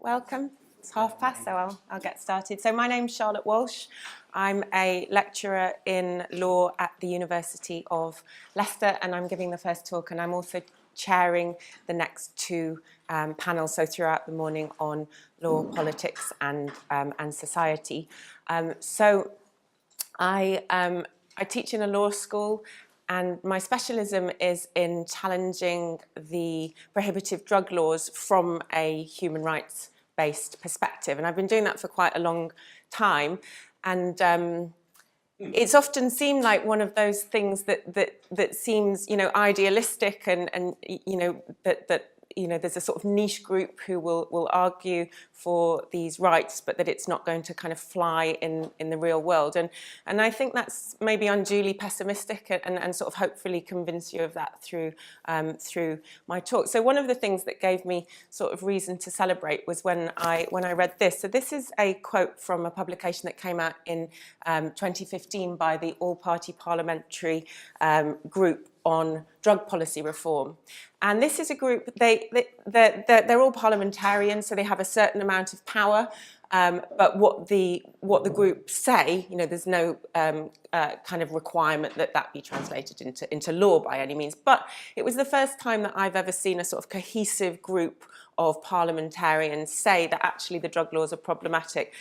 welcome. It's past, so I'll get started. So my name's Charlotte Walsh. I'm a lecturer in law at the University of Leicester, and I'm giving the first talk, and I'm also chairing the next two panels, so throughout the morning, on law, politics, and society. So I teach in a law school, and my specialism is in challenging the prohibitive drug laws from a human rights-based perspective. And I've been doing that for quite a long time. And it's often seemed like one of those things that seems, idealistic and there's a sort of niche group who will argue for these rights, but that it's not going to kind of fly in the real world. And I think that's maybe unduly pessimistic and sort of hopefully convince you of that through my talk. So one of the things that gave me sort of reason to celebrate was when I read this. So this is a quote from a publication that came out in 2015 by the All-Party Parliamentary Group on drug policy reform. And this is a group, they're all parliamentarians, so they have a certain amount of power, but what the group say, there's no kind of requirement that be translated into law by any means. But it was the first time that I've ever seen a sort of cohesive group of parliamentarians say that actually the drug laws are problematic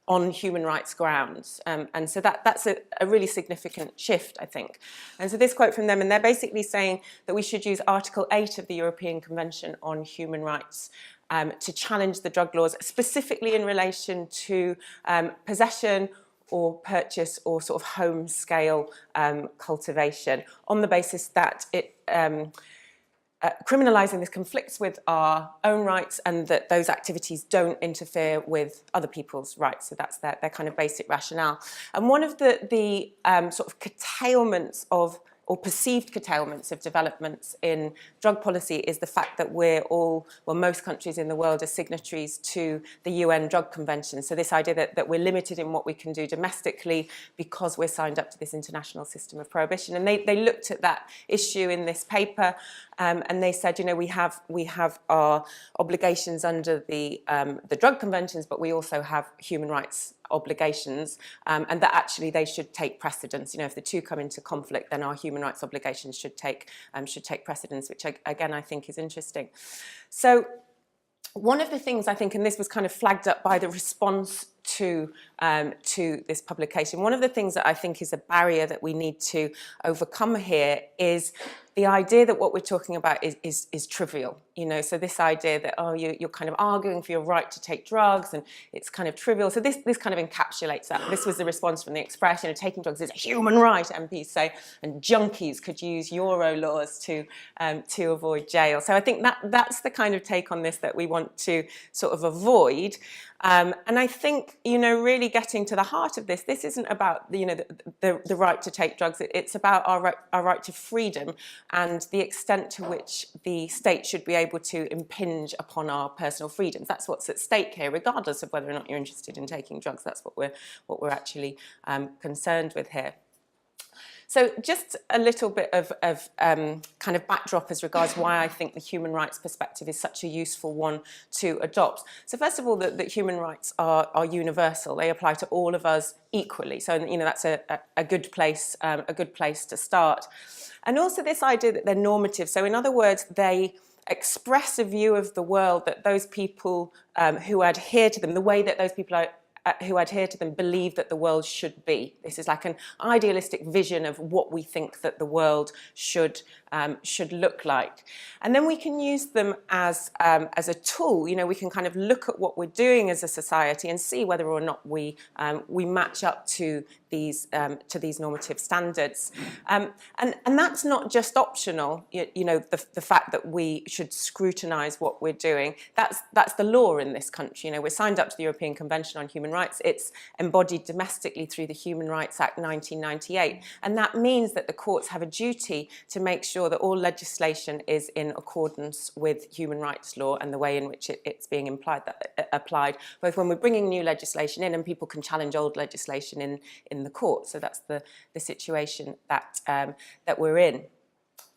on human rights grounds. And so that's a really significant shift, I think. And so this quote from them, and they're basically saying that we should use Article 8 of the European Convention on Human Rights to challenge the drug laws, specifically in relation to possession or purchase or sort of home-scale cultivation, on the basis that it criminalising this conflicts with our own rights and that those activities don't interfere with other people's rights. So that's their kind of basic rationale. And one of the sort of curtailments of, or perceived curtailments of developments in drug policy is the fact that most countries in the world are signatories to the UN Drug Convention. So this idea that we're limited in what we can do domestically because we're signed up to this international system of prohibition. And they looked at that issue in this paper, and they said, we have our obligations under the drug conventions, but we also have human rights obligations, and that actually they should take precedence. If the two come into conflict, then our human rights obligations should take precedence, which again I think is interesting. So one of the things I think, and this was kind of flagged up by the response to this publication, one of the things that I think is a barrier that we need to overcome here is the idea that what we're talking about is trivial. So this idea that, you're kind of arguing for your right to take drugs and it's kind of trivial. So this kind of encapsulates that. This was the response from the Express, taking drugs is a human right, MPs say, and junkies could use Euro laws to avoid jail. So I think that's the kind of take on this that we want to sort of avoid. And I think, really getting to the heart of this isn't about, the right to take drugs. It's about our right to freedom and the extent to which the state should be able to impinge upon our personal freedoms. That's what's at stake here, regardless of whether or not you're interested in taking drugs. That's what we're actually concerned with here. So just a little bit of kind of backdrop as regards why I think the human rights perspective is such a useful one to adopt. So first of all, that human rights are universal. They apply to all of us equally. So that's a good place to start. And also this idea that they're normative. So in other words, they express a view of the world that those people who adhere to them, the way that those people who adhere to them believe that the world should be. This is like an idealistic vision of what we think that the world should look like. And then we can use them as a tool. We can kind of look at what we're doing as a society and see whether or not we match up to these normative standards. And that's not just optional. The fact that we should scrutinise what we're doing. That's the law in this country. We're signed up to the European Convention on Human Rights. It's embodied domestically through the Human Rights Act 1998. And that means that the courts have a duty to make sure that all legislation is in accordance with human rights law and the way in which it's being applied, both when we're bringing new legislation in and people can challenge old legislation in the court. So that's the situation that we're in.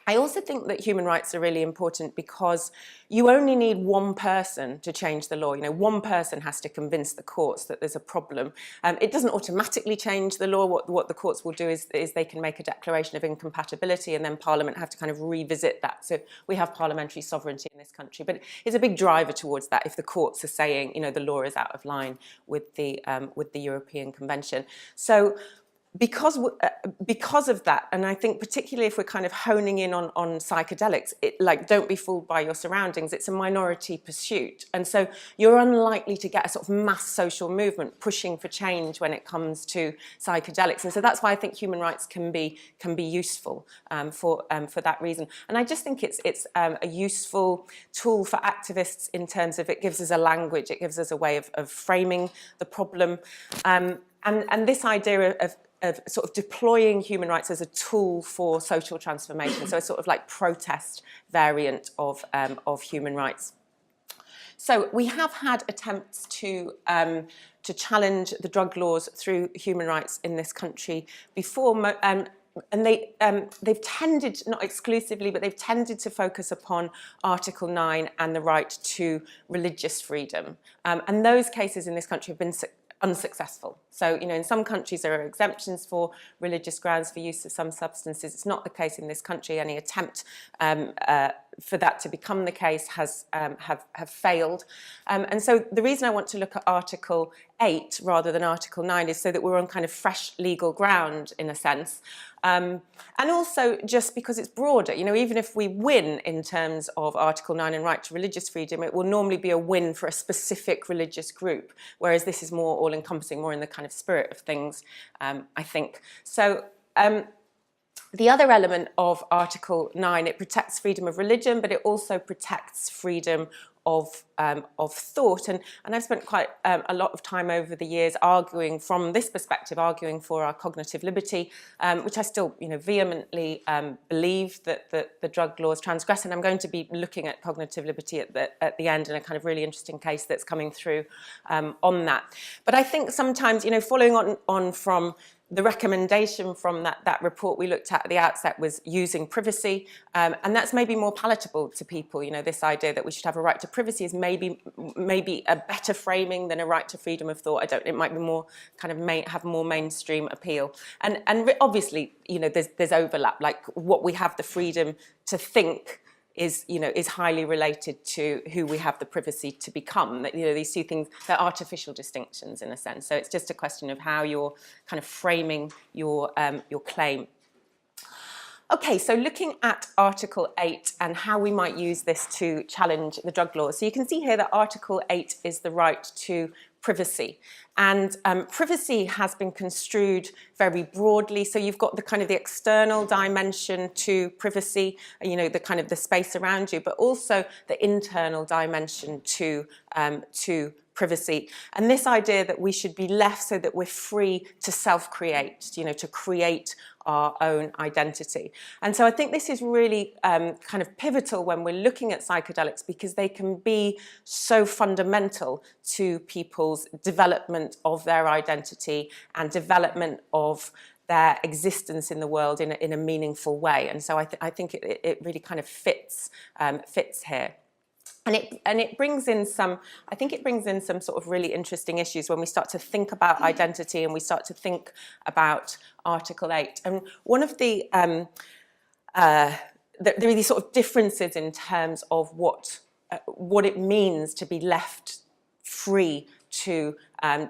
I also think that human rights are really important because you only need one person to change the law. You know, one person has to convince the courts that there's a problem. It doesn't automatically change the law. What the courts will do is they can make a declaration of incompatibility, and then Parliament have to kind of revisit that. So we have parliamentary sovereignty in this country, but it's a big driver towards that if the courts are saying, you know, the law is out of line with the European Convention. So because of that, and I think particularly if we're kind of honing in on psychedelics, like, don't be fooled by your surroundings. It's a minority pursuit, and so you're unlikely to get a sort of mass social movement pushing for change when it comes to psychedelics. And so that's why I think human rights can be useful for that reason. And I just think it's a useful tool for activists in terms of it gives us a language, it gives us a way of framing the problem, and this idea of sort of deploying human rights as a tool for social transformation, so a sort of like protest variant of human rights. So we have had attempts to challenge the drug laws through human rights in this country before, and they've tended, not exclusively, but they've tended to focus upon Article 9 and the right to religious freedom. And those cases in this country have been unsuccessful. So, you know, in some countries there are exemptions for religious grounds for use of some substances. It's not the case in this country. Any attempt for that to become the case has have failed. And so the reason I want to look at Article 8 rather than Article 9 is so that we're on kind of fresh legal ground in a sense. And also just because it's broader, you know, even if we win in terms of Article 9 and right to religious freedom, it will normally be a win for a specific religious group, whereas this is more all-encompassing, more in the kind of spirit of things, I think. So the other element of Article 9, it protects freedom of religion, but it also protects freedom of thought. And I've spent quite a lot of time over the years arguing from this perspective, arguing for our cognitive liberty, which I still, you know, vehemently believe that the drug laws transgress. And I'm going to be looking at cognitive liberty at the end in a kind of really interesting case that's coming through on that. But I think sometimes, you know, following on from the recommendation from that report we looked at the outset was using privacy, and that's maybe more palatable to people. You know, this idea that we should have a right to privacy is maybe a better framing than a right to freedom of thought. It might be more kind of have more mainstream appeal. And obviously, you know, there's overlap. Like what we have the freedom to think is highly related to who we have the privacy to become. That, you know, these two things, they're artificial distinctions in a sense. So it's just a question of how you're kind of framing your claim. Okay, so looking at Article 8 and how we might use this to challenge the drug laws. So you can see here that Article 8 is the right to privacy. And privacy has been construed very broadly. So you've got the kind of the external dimension to privacy, you know, the kind of the space around you, but also the internal dimension to privacy. And this idea that we should be left so that we're free to self-create, you know, to create our own identity. And so I think this is really kind of pivotal when we're looking at psychedelics, because they can be so fundamental to people's development of their identity and development of their existence in the world in a meaningful way. And so I think it really kind of fits here. And it brings in some, I think it brings in some sort of really interesting issues when we start to think about identity and we start to think about Article 8. And one of the really sort of differences in terms of what it means to be left free to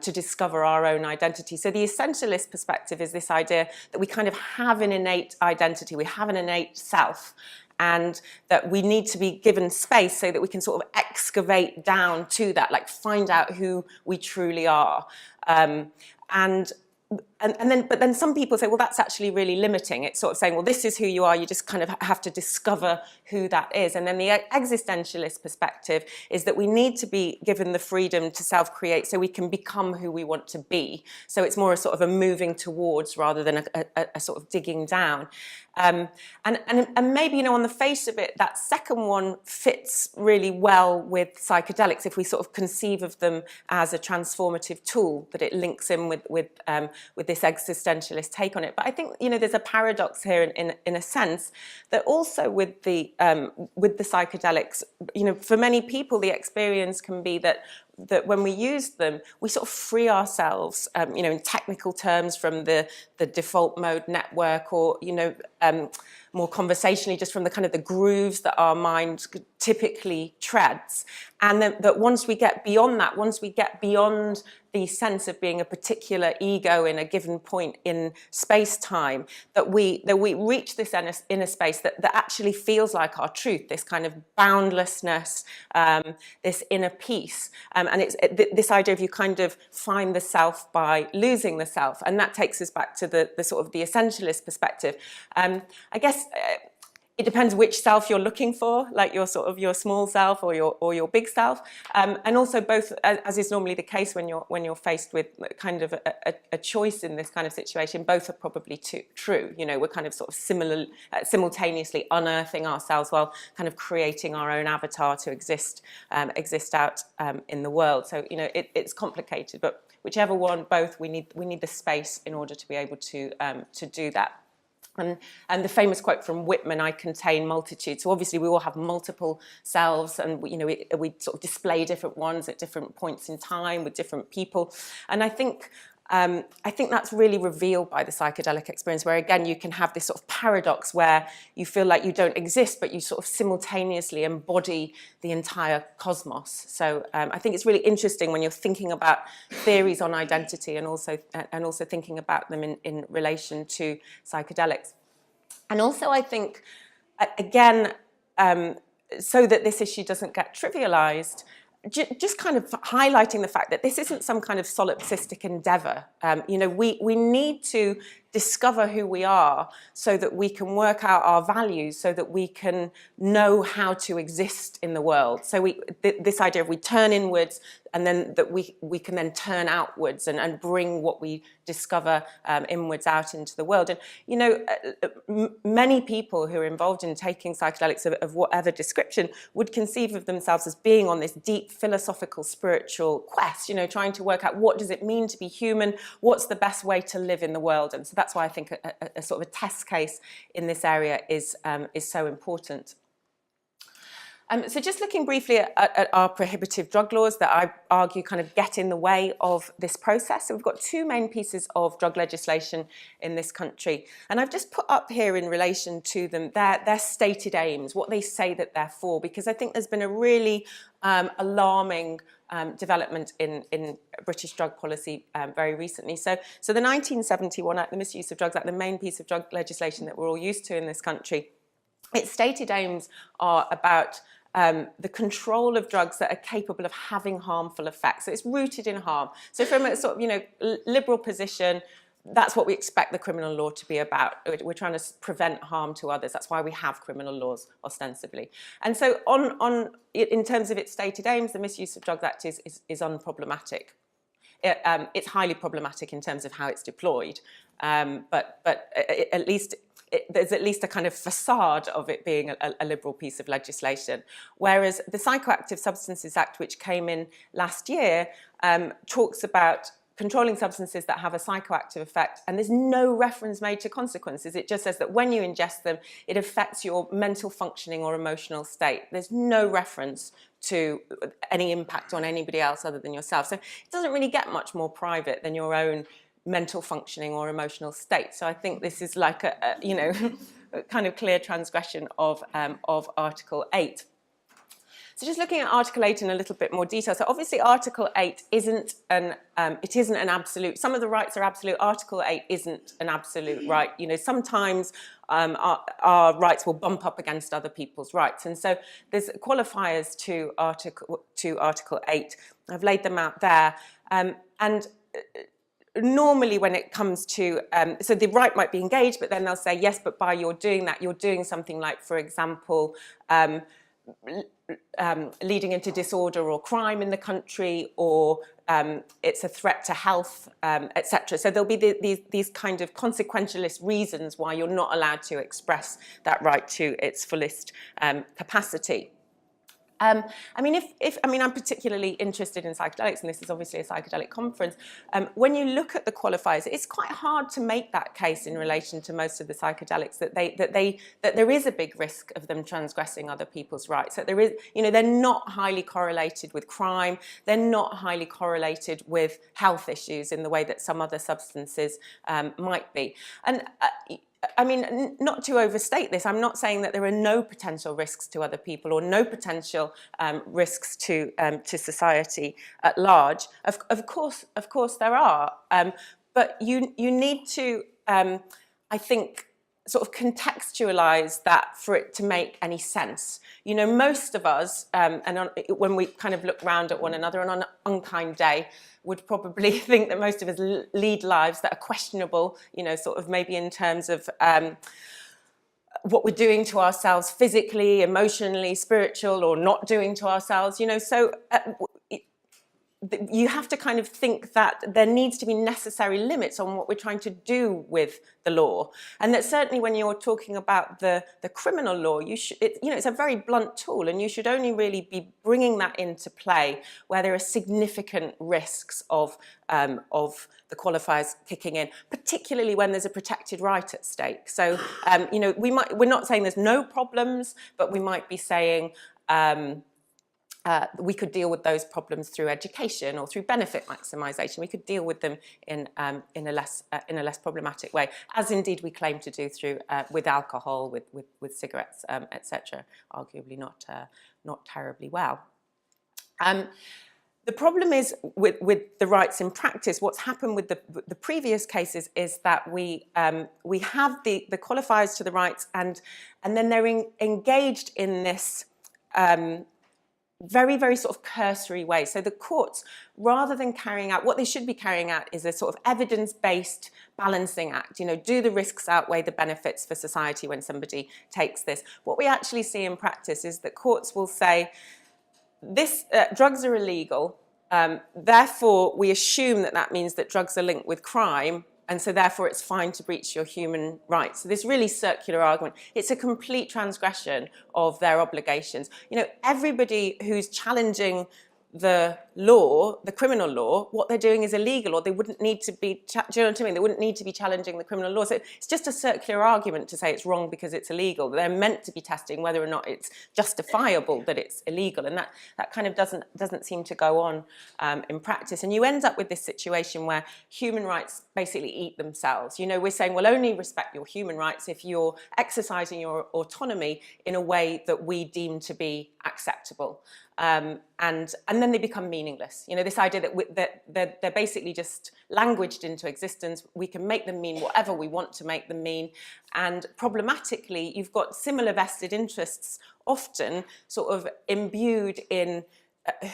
discover our own identity. So the essentialist perspective is this idea that we kind of have an innate identity, we have an innate self, and that we need to be given space so that we can sort of excavate down to that, like find out who we truly are. But then some people say, well, that's actually really limiting. It's sort of saying, well, this is who you are. You just kind of have to discover who that is. And then the existentialist perspective is that we need to be given the freedom to self-create so we can become who we want to be. So it's more a sort of a moving towards rather than a sort of digging down. And maybe, you know, on the face of it, that second one fits really well with psychedelics if we sort of conceive of them as a transformative tool, that it links in with this this existentialist take on it. But I think, you know, there's a paradox here in a sense that also with the psychedelics, you know, for many people the experience can be that when we use them, we sort of free ourselves, you know, in technical terms from the default mode network, or, you know, more conversationally, just from the kind of the grooves that our mind typically treads. And then that once we get beyond that, once we get beyond the sense of being a particular ego in a given point in space-time, that we reach this inner space that actually feels like our truth, this kind of boundlessness, this inner peace. And it's this idea of you kind of find the self by losing the self. And that takes us back to the sort of the essentialist perspective. I guess it depends which self you're looking for, like your sort of your small self or your big self, and also both, as is normally the case when you're faced with kind of a choice in this kind of situation, both are probably true. You know, we're kind of sort of simultaneously unearthing ourselves while kind of creating our own avatar to exist out in the world. So, you know, it's complicated, but whichever one, both, we need the space in order to be able to do that. And the famous quote from Whitman, "I contain multitudes." So obviously we all have multiple selves, and we sort of display different ones at different points in time with different people. And I think that's really revealed by the psychedelic experience, where again you can have this sort of paradox where you feel like you don't exist, but you sort of simultaneously embody the entire cosmos. So I think it's really interesting when you're thinking about theories on identity, and also thinking about them in relation to psychedelics. And also I think, again, so that this issue doesn't get trivialized, just kind of highlighting the fact that this isn't some kind of solipsistic endeavor. You know, we need to discover who we are so that we can work out our values, so that we can know how to exist in the world. So this idea of we turn inwards, and then that we can then turn outwards and bring what we discover inwards out into the world. And, you know, many people who are involved in taking psychedelics of whatever description would conceive of themselves as being on this deep philosophical, spiritual quest, you know, trying to work out what does it mean to be human, what's the best way to live in the world. And so that's why I think a sort of a test case in this area is so important. So just looking briefly at our prohibitive drug laws that I argue kind of get in the way of this process. So we've got two main pieces of drug legislation in this country. And I've just put up here in relation to them their stated aims, what they say that they're for, because I think there's been a really alarming development in British drug policy very recently. So the 1971 Act, the Misuse of Drugs Act, the main piece of drug legislation that we're all used to in this country, its stated aims are about the control of drugs that are capable of having harmful effects. So it's rooted in harm. So from a sort of, you know, liberal position, that's what we expect the criminal law to be about. We're trying to prevent harm to others. That's why we have criminal laws, ostensibly. And so in terms of its stated aims, the Misuse of Drugs Act is unproblematic. It's highly problematic in terms of how it's deployed, but at least there's at least a kind of facade of it being a liberal piece of legislation. Whereas the Psychoactive Substances Act, which came in last year, talks about controlling substances that have a psychoactive effect, and there's no reference made to consequences. It just says that when you ingest them, it affects your mental functioning or emotional state. There's no reference to any impact on anybody else other than yourself. So it doesn't really get much more private than your own mental functioning or emotional state. So I think this is like a you know, a kind of clear transgression of Article 8. So just looking at Article 8 in a little bit more detail. So obviously Article 8 isn't an absolute. Some of the rights are absolute. Article 8 isn't an absolute right. You know, sometimes our rights will bump up against other people's rights. And so there's qualifiers to Article 8. I've laid them out there. And normally when it comes to, so the right might be engaged, but then they'll say, yes, but by your doing that, you're doing something like, for example, leading into disorder or crime in the country, or it's a threat to health, etc. So there'll be these kind of consequentialist reasons why you're not allowed to express that right to its fullest capacity. I mean, I'm particularly interested in psychedelics, and this is obviously a psychedelic conference. When you look at the qualifiers, it's quite hard to make that case in relation to most of the psychedelics that there is a big risk of them transgressing other people's rights. That there is, they're not highly correlated with crime. They're not highly correlated with health issues in the way that some other substances might be. And I mean, not to overstate this, I'm not saying that there are no potential risks to other people or no potential risks to society at large. Of course there are, but you need to, I think, sort of contextualize that for it to make any sense. Most of us, when we kind of look round at one another on an unkind day, would probably think that most of us lead lives that are questionable, sort of maybe in terms of what we're doing to ourselves physically, emotionally, spiritual, or not doing to ourselves, so you have to kind of think that there needs to be necessary limits on what we're trying to do with the law. And that certainly when you're talking about the criminal law, it's a very blunt tool, and you should only really be bringing that into play where there are significant risks of the qualifiers kicking in, particularly when there's a protected right at stake. So, we're not saying there's no problems, but we might be saying, we could deal with those problems through education or through benefit maximisation. We could deal with them in a less problematic way, as indeed we claim to do through with alcohol, with cigarettes, etc. Arguably not terribly well. The problem is with the rights in practice. What's happened with the previous cases is that we have the qualifiers to the rights, and then they're engaged in this. Very, very sort of cursory way. So the courts, rather than carrying out, what they should be carrying out is a sort of evidence-based balancing act. Do the risks outweigh the benefits for society when somebody takes this? What we actually see in practice is that courts will say, drugs are illegal, therefore we assume that means that drugs are linked with crime, and so therefore it's fine to breach your human rights. So this really circular argument, it's a complete transgression of their obligations. Everybody who's challenging the law, the criminal law, what they're doing is illegal, or they wouldn't need to be, do you know what I mean? They wouldn't need to be challenging the criminal law. So it's just a circular argument to say it's wrong because it's illegal. They're meant to be testing whether or not it's justifiable that it's illegal, and that kind of doesn't seem to go on in practice. And you end up with this situation where human rights basically eat themselves. We're saying, well, only respect your human rights if you're exercising your autonomy in a way that we deem to be acceptable. And then they become meaningless. This idea that they're basically just languaged into existence. We can make them mean whatever we want to make them mean. And problematically, you've got similar vested interests often sort of imbued in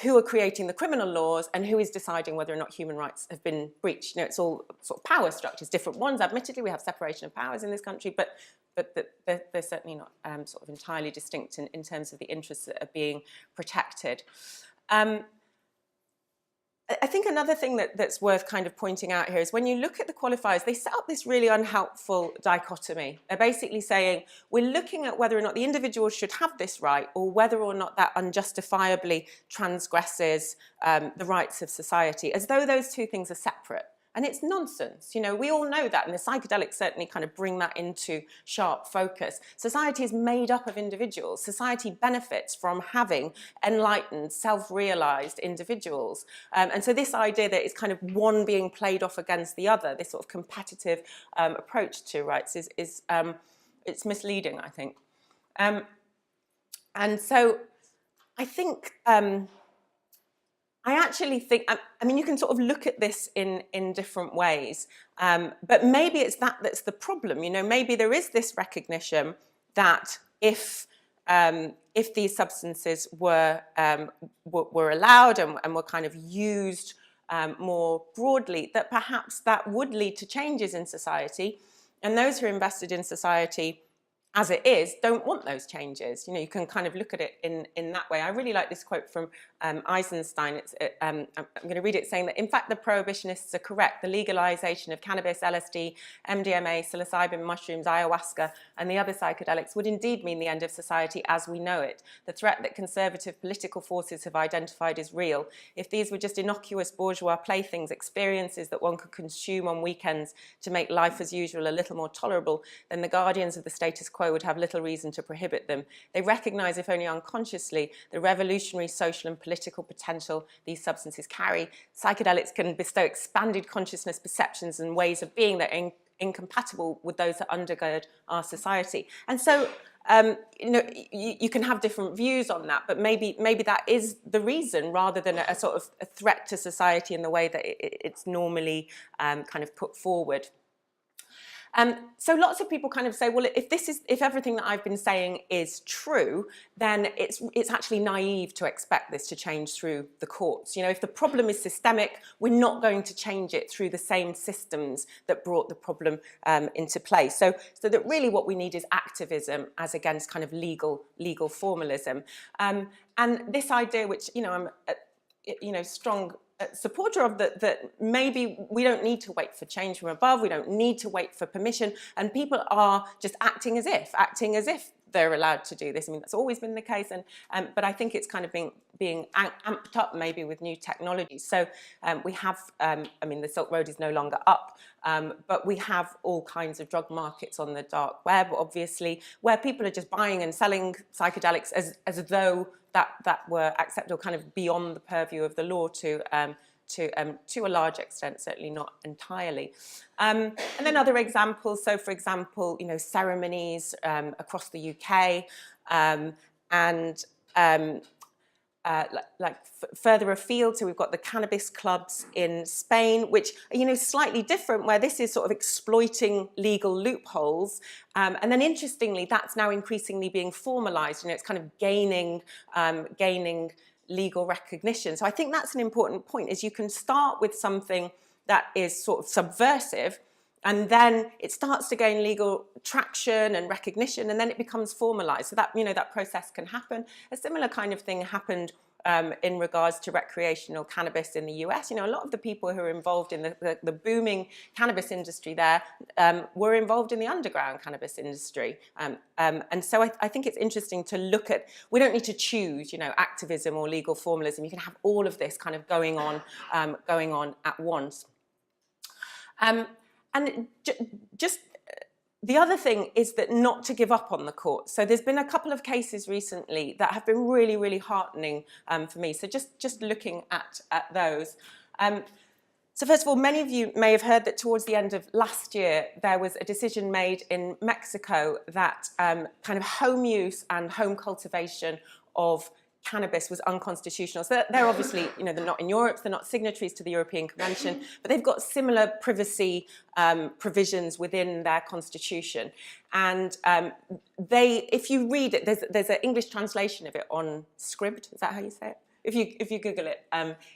who are creating the criminal laws and who is deciding whether or not human rights have been breached. It's all sort of power structures, different ones. Admittedly, we have separation of powers in this country, but they're certainly not sort of entirely distinct in terms of the interests that are being protected. I think another thing that's worth kind of pointing out here is when you look at the qualifiers, they set up this really unhelpful dichotomy. They're basically saying, we're looking at whether or not the individual should have this right, or whether or not that unjustifiably transgresses the rights of society, as though those two things are separate. And it's nonsense. We all know that, and the psychedelics certainly kind of bring that into sharp focus. Society is made up of individuals. Society benefits from having enlightened, self-realized individuals. And so this idea that it's kind of one being played off against the other, this sort of competitive approach to rights is it's misleading, I think. And so I think... I actually think, I mean, you can sort of look at this in different ways, but maybe it's that's the problem. Maybe there is this recognition that if these substances were allowed and were kind of used more broadly, that perhaps that would lead to changes in society, and those who are invested in society as it is, don't want those changes. You know, you can kind of look at it in that way. I really like this quote from Eisenstein. I'm going to read it, saying that, in fact, the prohibitionists are correct. The legalization of cannabis, LSD, MDMA, psilocybin, mushrooms, ayahuasca, and the other psychedelics would indeed mean the end of society as we know it. The threat that conservative political forces have identified is real. If these were just innocuous bourgeois playthings, experiences that one could consume on weekends to make life as usual a little more tolerable, then the guardians of the status quo would have little reason to prohibit them. They recognise, if only unconsciously, the revolutionary social and political potential these substances carry. Psychedelics can bestow expanded consciousness, perceptions and ways of being that are incompatible with those that undergird our society. And so, you know, you can have different views on that, but maybe that is the reason, rather than a sort of a threat to society in the way that it's normally kind of put forward. So lots of people kind of say, well, if everything that I've been saying is true, then it's actually naive to expect this to change through the courts. You know, if the problem is systemic, we're not going to change it through the same systems that brought the problem into play. So that really what we need is activism as against kind of legal formalism. And this idea, which, you know, I'm strong supporter of, that maybe we don't need to wait for change from above, we don't need to wait for permission, and people are just acting as if they're allowed to do this. I mean, that's always been the case, but I think it's kind of being amped up maybe with new technologies. So we have, I mean, the Silk Road is no longer up, but we have all kinds of drug markets on the dark web, obviously, where people are just buying and selling psychedelics as though that were acceptable, kind of beyond the purview of the law to a large extent, certainly not entirely. And then other examples, so for example, you know, ceremonies across the UK, further afield, so we've got the cannabis clubs in Spain, which are, you know, slightly different, where this is sort of exploiting legal loopholes. And then interestingly, that's now increasingly being formalized, you know, it's kind of gaining legal recognition. So I think that's an important point, is you can start with something that is sort of subversive, and then it starts to gain legal traction and recognition, and then it becomes formalized. So that, you know, that process can happen. A similar kind of thing happened in regards to recreational cannabis in the US. You know, a lot of the people who are involved in the booming cannabis industry there were involved in the underground cannabis industry. And so I think it's interesting to look at, we don't need to choose, you know, activism or legal formalism. You can have all of this kind of going on at once. And just the other thing is that not to give up on the courts. So there's been a couple of cases recently that have been really, really heartening for me. So just looking at those. So first of all, many of you may have heard that towards the end of last year, there was a decision made in Mexico that kind of home use and home cultivation of cannabis was unconstitutional. So they're obviously, you know, they're not in Europe, they're not signatories to the European Convention, but they've got similar privacy provisions within their constitution. And if you read it, there's an English translation of it on Scribd, is that how you say it? If you Google it,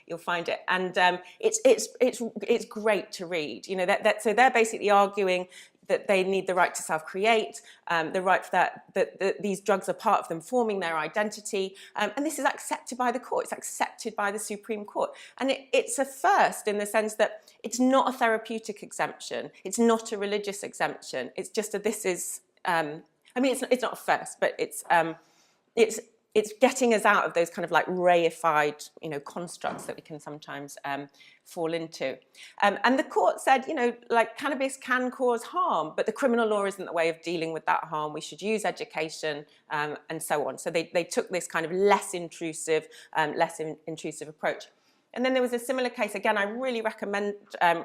you'll find it, and it's great to read. You know, so they're basically arguing that they need the right to self-create, the right for that these drugs are part of them forming their identity, and this is accepted by the court. It's accepted by the Supreme Court, and it's a first in the sense that it's not a therapeutic exemption, it's not a religious exemption. It's just that this is. I mean, it's not a first, but it's getting us out of those kind of like reified, you know, constructs that we can sometimes fall into. And the court said, you know, like cannabis can cause harm, but the criminal law isn't the way of dealing with that harm. We should use education and so on. So they took this kind of less intrusive approach. And then there was a similar case, again, I really recommend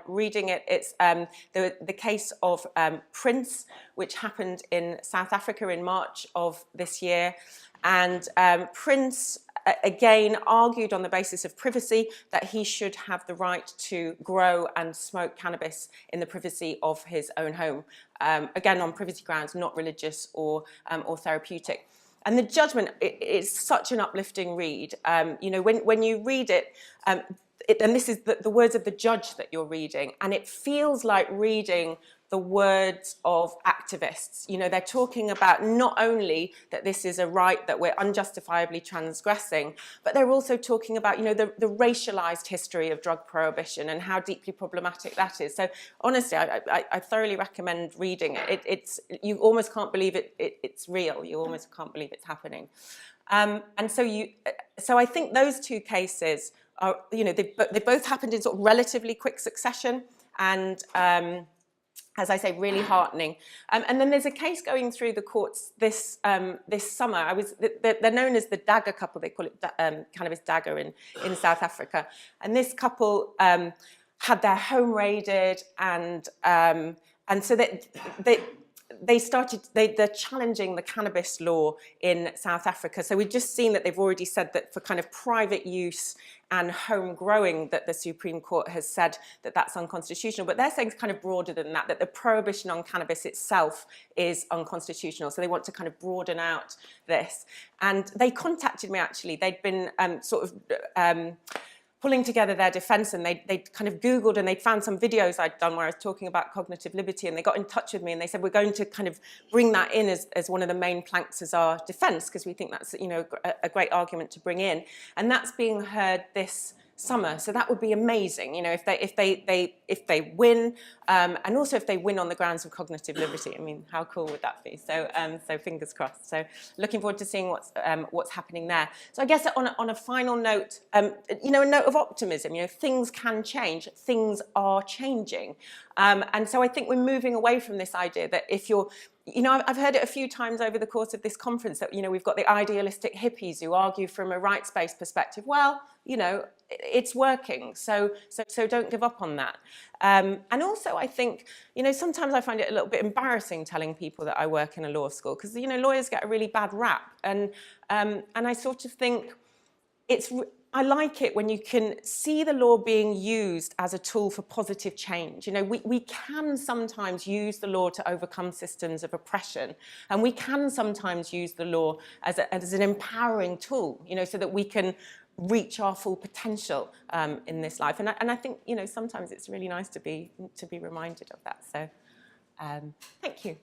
reading it. It's the case of Prince, which happened in South Africa in March of this year. And Prince, again, argued on the basis of privacy that he should have the right to grow and smoke cannabis in the privacy of his own home. Again, on privacy grounds, not religious or therapeutic. And the judgment is such an uplifting read. You know, when you read it, and this is the words of the judge that you're reading, and it feels like reading the words of activists. You know, they're talking about not only that this is a right that we're unjustifiably transgressing, but they're also talking about, you know, the racialized history of drug prohibition and how deeply problematic that is. So honestly, I thoroughly recommend reading it. You almost can't believe it's real. You almost can't believe it's happening. And so I think those two cases are, you know, they both happened in sort of relatively quick succession, and as I say, really heartening. And then there's a case going through the courts this summer. They're known as the Dagger couple. They call it cannabis Dagger in South Africa. And this couple had their home raided, and so they're challenging the cannabis law in South Africa. So we've just seen that they've already said that for kind of private use and home growing, that the Supreme Court has said that that's unconstitutional. But they're saying it's kind of broader than that the prohibition on cannabis itself is unconstitutional. So they want to kind of broaden out this. And they contacted me, actually. They'd been pulling together their defense, and they'd kind of Googled and they'd found some videos I'd done where I was talking about cognitive liberty, and they got in touch with me and they said, we're going to kind of bring that in as one of the main planks as our defense, because we think that's, you know, a great argument to bring in. And that's being heard this summer. So that would be amazing, you know, if they win, and also if they win on the grounds of cognitive liberty. I mean, how cool would that be? So so fingers crossed. So looking forward to seeing what's happening there. So I guess on a final note, you know, a note of optimism. You know, things can change. Things are changing, and so I think we're moving away from this idea that if you're, you know, I've heard it a few times over the course of this conference that, you know, we've got the idealistic hippies who argue from a rights-based perspective. Well, you know, it's working, so don't give up on that. And also, I think, you know, sometimes I find it a little bit embarrassing telling people that I work in a law school, because, you know, lawyers get a really bad rap, and I sort of think I like it when you can see the law being used as a tool for positive change. You know, we can sometimes use the law to overcome systems of oppression, and we can sometimes use the law as an empowering tool, you know, so that we can reach our full potential in this life. And I think, you know, sometimes it's really nice to be reminded of that. So thank you.